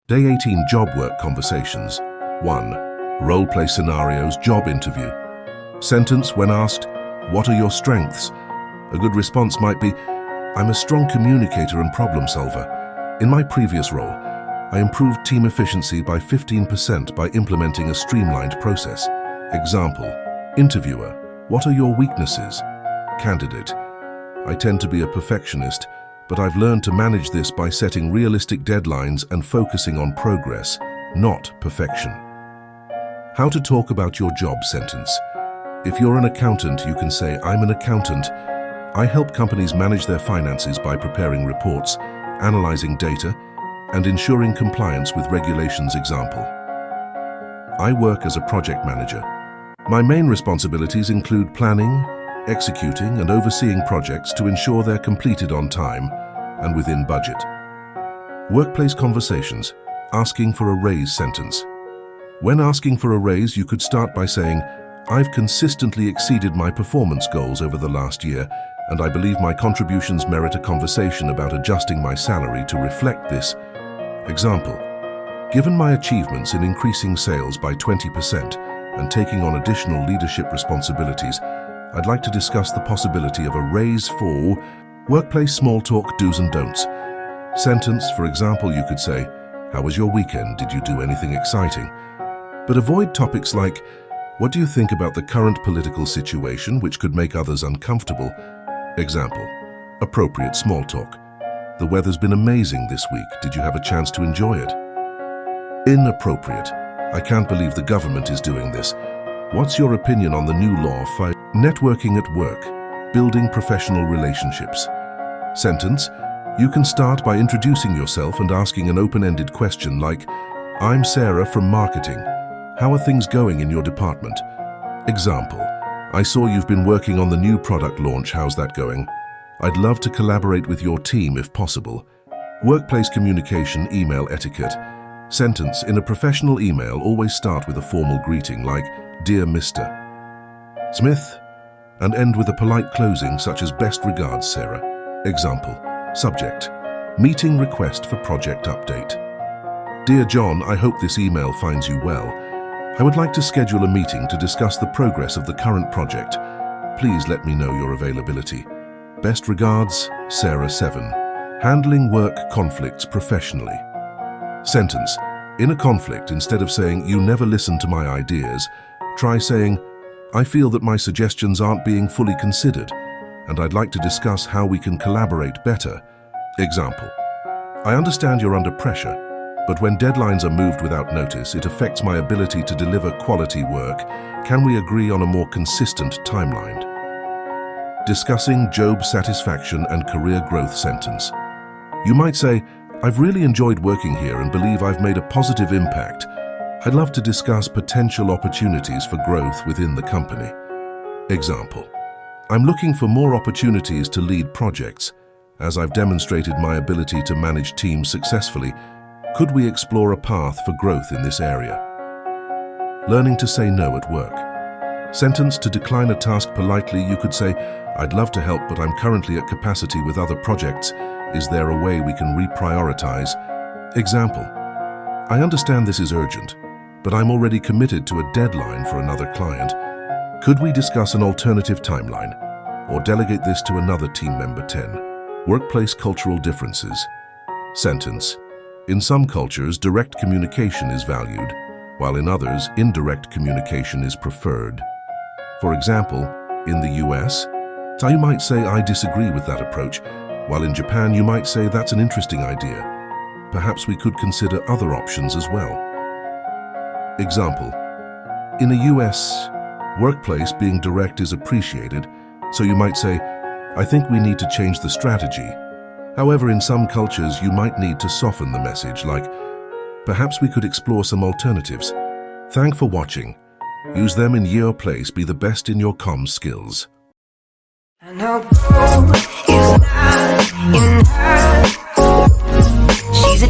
Day 18 Job Work Conversations. 1. Role-play scenarios, job interview. Sentence when asked, "What are your strengths?" A good response might be, "I'm a strong communicator and problem solver. In my previous role, I improved team efficiency by 15% by implementing a streamlined process." Example, interviewer, "What are your weaknesses?" Candidate, "I tend to be a perfectionist, but I've learned to manage this by setting realistic deadlines and focusing on progress, not perfection." How to talk about your job sentence. If you're an accountant, you can say, "I'm an accountant. I help companies manage their finances by preparing reports, analyzing data, and ensuring compliance with regulations." Example, I work as a project manager. My main responsibilities include planning, executing, and overseeing projects to ensure they're completed on time and within budget. Workplace conversations. Asking for a raise sentence. When asking for a raise, you could start by saying, "I've consistently exceeded my performance goals over the last year, and I believe my contributions merit a conversation about adjusting my salary to reflect this." Example, given my achievements in increasing sales by 20% and taking on additional leadership responsibilities, I'd like to discuss the possibility of a raise for workplace small talk do's and don'ts. Sentence, for example, you could say, "How was your weekend? Did you do anything exciting?" But avoid topics like, "What do you think about the current political situation?" which could make others uncomfortable. Example, appropriate small talk. "The weather's been amazing this week. Did you have a chance to enjoy it?" Inappropriate. "I can't believe the government is doing this. What's your opinion on the new law for networking at work, building professional relationships?" Sentence, you can start by introducing yourself and asking an open-ended question like, "I'm Sarah from marketing. How are things going in your department?" Example, "I saw you've been working on the new product launch. How's that going? I'd love to collaborate with your team if possible." Workplace communication, email etiquette. Sentence, in a professional email, always start with a formal greeting like, "Dear Mr. Smith," and end with a polite closing such as, "Best regards, Sarah." Example, subject, meeting request for project update. "Dear John, I hope this email finds you well. I would like to schedule a meeting to discuss the progress of the current project. Please let me know your availability. Best regards, Sarah 7. Handling work conflicts professionally. Sentence, in a conflict, instead of saying, "You never listen to my ideas," try saying, "I feel that my suggestions aren't being fully considered, and I'd like to discuss how we can collaborate better." Example, "I understand you're under pressure, but when deadlines are moved without notice, it affects my ability to deliver quality work. Can we agree on a more consistent timeline?" Discussing job satisfaction and career growth sentence. You might say, "I've really enjoyed working here and believe I've made a positive impact. I'd love to discuss potential opportunities for growth within the company." Example, "I'm looking for more opportunities to lead projects. As I've demonstrated my ability to manage teams successfully, could we explore a path for growth in this area?" Learning to say no at work. Sentence, to decline a task politely, you could say, "I'd love to help, but I'm currently at capacity with other projects. Is there a way we can reprioritize?" Example, "I understand this is urgent, but I'm already committed to a deadline for another client. Could we discuss an alternative timeline or delegate this to another team member?" 10. Workplace cultural differences. Sentence, in some cultures, direct communication is valued, while in others, indirect communication is preferred. For example, in the US, you might say, "I disagree with that approach," while in Japan, you might say, "That's an interesting idea. Perhaps we could consider other options as well." Example, in a US workplace, being direct is appreciated, so you might say, "I think we need to change the strategy." However, in some cultures, you might need to soften the message, like, "Perhaps we could explore some alternatives." Thanks for watching. Use them in your place. Be the best in your comms skills. I know is not enough. She's a